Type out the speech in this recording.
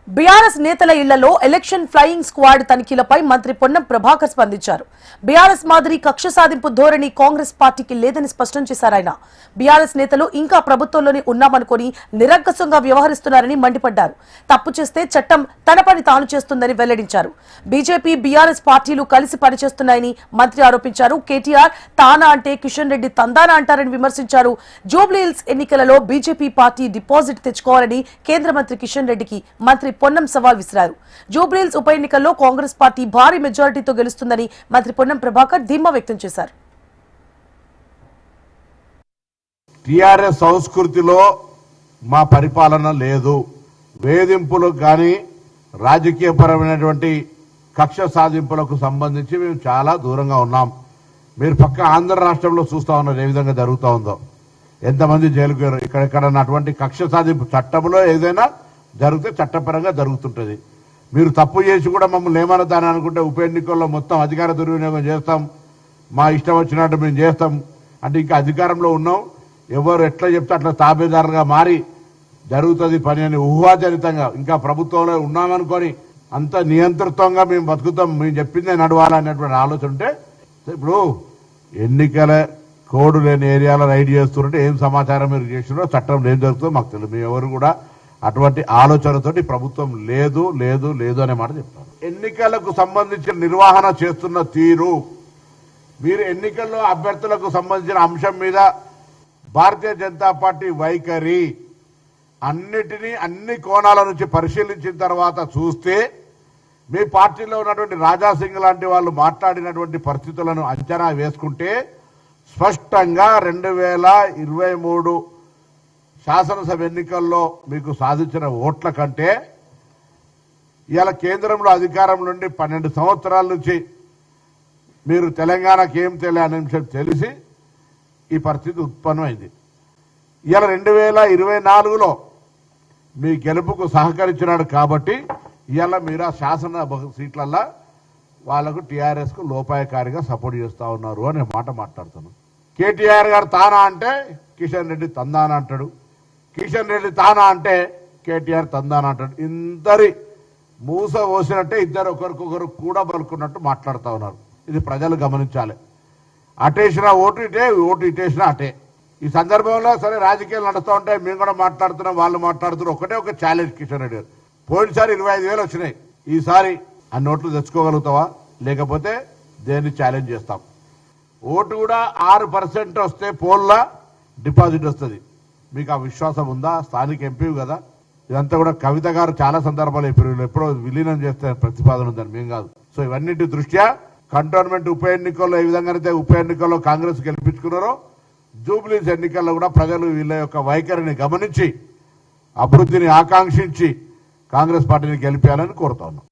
BRS నేతల ఇళ్లలో election flying squad తనిఖీలపై మంత్రి పొన్నం ప్రభాకర్ స్పందించారు. బీఆర్ఎస్ మాదిరి కక్ష సాధింపు ధోరణి కాంగ్రెస్ పార్టీకి లేదని స్పష్టం చేశారు. ఆయన బీఆర్ఎస్ నేతలు ఇంకా ప్రభుత్వంలోనే ఉన్నామనుకుని నిరంకుశంగా వ్యవహరిస్తున్నారని మండిపడ్డారు. తప్పు చేస్తే చట్టం తన పని తాను చేస్తుందని వెల్లడించారు. బీజేపీ బీఆర్ఎస్ పార్టీలు కలిసి పనిచేస్తున్నాయని మంత్రి ఆరోపించారు. కేటీఆర్ తానా అంటే కిషన్ రెడ్డి తందానా అంటారని విమర్శించారు. జూబ్లీహిల్స్ ఎన్నికలలో బీజేపీ పార్టీ డిపాజిట్ తెచ్చుకోవాలని కేంద్ర మంత్రి కిషన్ రెడ్డికి మంత్రి పొన్నం సవాల్ విసిరారు. జూబ్లీహిల్స్ ఉప ఎన్నికల్లో కాంగ్రెస్ పార్టీ భారీ మెజారిటీతో గెలుస్తుందని మంత్రి పొన్నం ప్రభాకర్ ధీమా వ్యక్తం చేశారు. టిఆర్ఎస్ సంస్కృతిలో మా పరిపాలన లేదు. వేధింపులు కానీ రాజకీయపరమైనటువంటి కక్ష సాధింపులకు సంబంధించి మేము చాలా దూరంగా ఉన్నాం. మీరు పక్క ఆంధ్ర రాష్ట్రంలో చూస్తా ఉన్నారు ఏ విధంగా జరుగుతూ ఉందో, ఎంతమంది జైలుకు ఇక్కడెక్కడ అటువంటి కక్ష సాధింపు చట్టంలో ఏదైనా జరిగితే చట్టపరంగా జరుగుతుంటుంది. మీరు తప్పు చేసి కూడా మమ్మల్ని ఏమన్నదాని అనుకుంటే ఉప ఎన్నికల్లో మొత్తం అధికార దుర్వినియోగం చేస్తాం, మా ఇష్టం వచ్చినట్టు మేము చేస్తాం అంటే ఇంకా అధికారంలో ఉన్నాం, ఎవరు ఎట్లా చెప్తే అట్లా తాబేదారుగా మారి జరుగుతుంది పని అని ఊహాజనితంగా ఇంకా ప్రభుత్వంలో ఉన్నామనుకొని అంత నియంత్రితంగా మేము బతుకుతాం, మేము చెప్పిందే నడవాలనేటువంటి ఆలోచన ఉంటే ఇప్పుడు ఎన్నికల కోడ్ లేని ఏరియాలో రైడ్ చేస్తుంటే ఏం సమాచారం మీరు చేసినారో చట్టం ఏం జరుగుతుందో మాకు తెలియదు. మేము ఎవరు కూడా అటువంటి ఆలోచనతోటి ప్రభుత్వం లేదు లేదు లేదు అనే మాట చెప్తారు. ఎన్నికలకు సంబంధించిన నిర్వహణ చేస్తున్న తీరు, మీరు ఎన్నికల్లో అభ్యర్థులకు సంబంధించిన అంశం మీద భారతీయ జనతా పార్టీ వైఖరి అన్నిటినీ అన్ని కోణాల నుంచి పరిశీలించిన తర్వాత చూస్తే మీ పార్టీలో ఉన్నటువంటి రాజాసింగ్ లాంటి వాళ్ళు మాట్లాడినటువంటి పరిస్థితులను అంచనా వేసుకుంటే స్పష్టంగా 2023 శాసనసభ ఎన్నికల్లో మీకు సాధించిన ఓట్ల కంటే ఇవాళ కేంద్రంలో అధికారం నుండి 12 సంవత్సరాల నుంచి మీరు తెలంగాణకి ఏం తెలియని అంశం తెలిసి ఈ పరిస్థితి ఉత్పన్నమైంది. ఇవాళ 2024లో మీ గెలుపుకు సహకరించినాడు కాబట్టి ఇవాళ మీరు ఆ శాసన సీట్లల్లో వాళ్లకు టీఆర్ఎస్కు లోపాయకారిగా సపోర్ట్ చేస్తూ ఉన్నారు అనే మాట మాట్లాడుతున్నాను. కేటీఆర్ గారు తానా అంటే కిషన్ రెడ్డి తందానా అంటాడు, కిషన్ రెడ్డి తానా అంటే కేటీఆర్ తందానా అంటాడు. ఇద్దరి మూస పోసినట్టే ఇద్దరు ఒకరికొకరు కూడా బలుకున్నట్టు మాట్లాడుతూ ఉన్నారు. ఇది ప్రజలు గమనించాలి. అటేసిన ఓటు ఇటే, ఓటు ఇటేసిన అటే. ఈ సందర్భంలో సరే రాజకీయాలు నడుస్తూ ఉంటాయి, మేము కూడా మాట్లాడుతున్నాం, వాళ్ళు మాట్లాడుతున్నారు. ఒకటే ఒక ఛాలెంజ్ కిషన్ రెడ్డి గారు, పోయినసారి 25,000 వచ్చినాయి, ఈసారి ఆ నోట్లు తెచ్చుకోగలుగుతావా, లేకపోతే దేన్ని ఛాలెంజ్ చేస్తాం. ఓటు కూడా 6% వస్తే పోల్లా డిపాజిట్ వస్తుంది. మీకు ఆ విశ్వాసం ఉందా? స్థానిక ఎంపీ కదా. ఇదంతా కూడా కవిత గారు చాలా సందర్భాలు ఎప్పుడో విలీనం చేస్తే ప్రతిపాదన ఉందని మేము కాదు. సో ఇవన్నిటి దృష్ట్యా కంటోన్మెంట్ ఉప ఎన్నికల్లో ఏ విధంగానైతే ఉప ఎన్నికల్లో కాంగ్రెస్ గెలిపించుకున్నారో జూబ్లీస్ ఎన్నికల్లో కూడా ప్రజలు వీళ్ళ యొక్క వైఖరిని గమనించి అభివృద్ధిని ఆకాంక్షించి కాంగ్రెస్ పార్టీని గెలిపేయాలని కోరుతా ఉన్నాం.